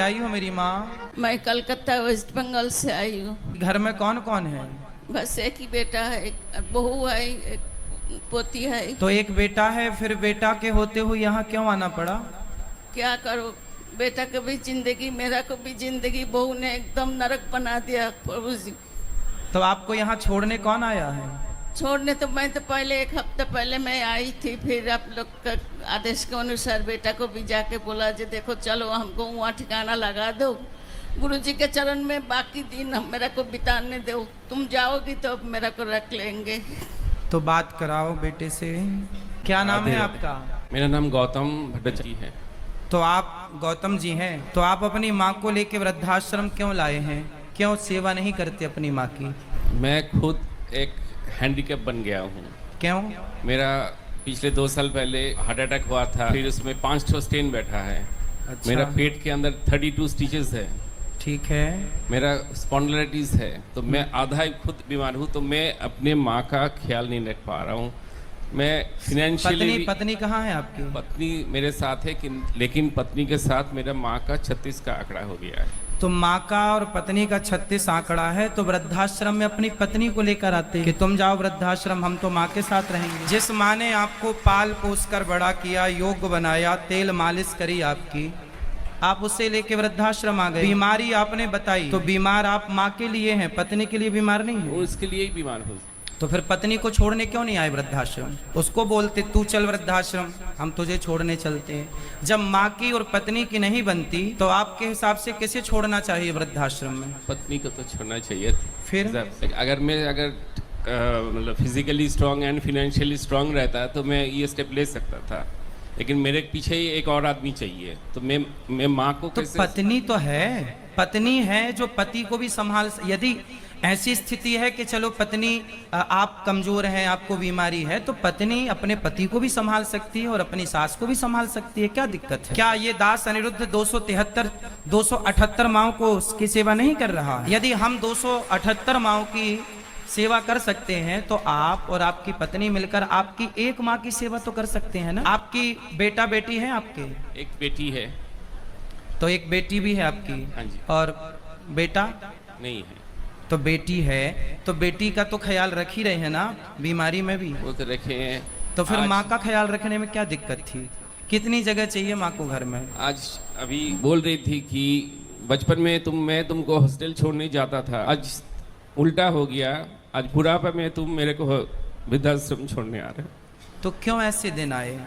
आई हो मेरी माँ? मैं कलकत्ता वेस्ट बंगाल से आई हूँ। घर में कौन कौन है? बस एक ही बेटा है, एक बहू है, एक पोती है। तो एक बेटा है, फिर बेटा के होते हुए यहाँ क्यों आना पड़ा? क्या करो, बेटा को भी जिंदगी, मेरा को भी जिंदगी बहू ने एकदम नरक बना दिया प्रभु जी। तो आपको यहाँ छोड़ने कौन आया है? छोड़ने तो मैं तो पहले एक हफ्ते पहले मैं आई थी, फिर आप लोग का आदेश के अनुसार बेटा को भी जाके बोला जी देखो चलो हमको वहाँ ठिकाना लगा दो, गुरुजी के चरण में बाकी दिन हम मेरा को बिताने दो, तुम जाओगी तो अब मेरा को रख लेंगे। तो बात कराओ बेटे से। क्या नाम है आपका? मेरा नाम गौतम भट्टाचार्य है। तो आप गौतम जी हैं, तो आप अपनी माँ को लेके वृद्धाश्रम क्यों लाए हैं? क्यों सेवा नहीं करते अपनी माँ की? मैं खुद एक हैंडीकैप बन गया हूँ। क्यों? मेरा पिछले 2 साल पहले हार्ट अटैक हुआ था, फिर उसमें 5 स्टेन बैठा है। अच्छा। मेरा पेट के अंदर 32 स्टिचेस है। ठीक है। मेरा स्पॉन्डिलाइटिस है, तो मैं आधा ही खुद बीमार हूँ, तो मैं अपने माँ का ख्याल नहीं रख पा रहा हूँ। मैं फिनेंशियली पत्नी कहाँ है आपकी? पत्नी मेरे साथ है कि लेकिन पत्नी के साथ मेरा माँ का 36 का आंकड़ा हो गया है। तो माँ का और पत्नी का 36 आंकड़ा है, तो वृद्धाश्रम में अपनी पत्नी को लेकर आते कि तुम जाओ वृद्धाश्रम, हम तो माँ के साथ रहेंगे। जिस माँ ने आपको पाल पोस कर बड़ा किया, योग्य बनाया, तेल मालिश करी आपकी, आप उसे लेके वृद्धाश्रम आ गए। बीमारी आपने बताई, तो बीमार आप माँ के लिए हैं, पत्नी के लिए बीमार नहीं है। उसके लिए ही बीमार हूँ। तो फिर पत्नी को छोड़ने क्यों नहीं आए वृद्धाश्रम? उसको बोलते तू चल वृद्धाश्रम, हम तुझे छोड़ने चलते हैं। जब माँ की और पत्नी की नहीं बनती तो आपके हिसाब से किसे छोड़ना चाहिए वृद्धाश्रम में? पत्नी को तो छोड़ना चाहिए। फिर अगर मतलब physically strong and financially strong रहता तो मैं ये स्टेप ले सकता था, लेकिन मेरे पीछे ही एक और आदमी चाहिए। तो मैं माँ को तो कैसे? पत्नी तो है, पत्नी है जो पति को भी संभाल। यदि ऐसी स्थिति है कि चलो पत्नी आप कमजोर हैं, आपको बीमारी है, तो पत्नी अपने पति को भी संभाल सकती है और अपनी सास को भी संभाल सकती है। क्या दिक्कत है? क्या ये दास अनिरुद्ध 278 माओं को उसकी सेवा नहीं कर रहा है? यदि हम 278 माओं की सेवा कर सकते हैं तो आप और आपकी पत्नी मिलकर आपकी एक माँ की सेवा तो कर सकते हैं ना। आपकी बेटा बेटी है आपके? एक बेटी है। तो एक बेटी भी है आपकी? हाँ जी। और बेटा नहीं है। तो बेटी है, तो बेटी का तो ख्याल रख ही रहे हैं ना बीमारी में भी? वो तो रखे हैं। तो फिर आज- माँ का ख्याल रखने में क्या दिक्कत थी? कितनी जगह चाहिए माँ को घर में? आज अभी बोल रही थी कि बचपन में मैं तुमको हॉस्टल छोड़ने जाता था, आज उल्टा हो गया। आज बुढ़ापा में तुम मेरे को वृद्धाश्रम छोड़ने आ रहे हो। तो क्यों ऐसे दिन आए?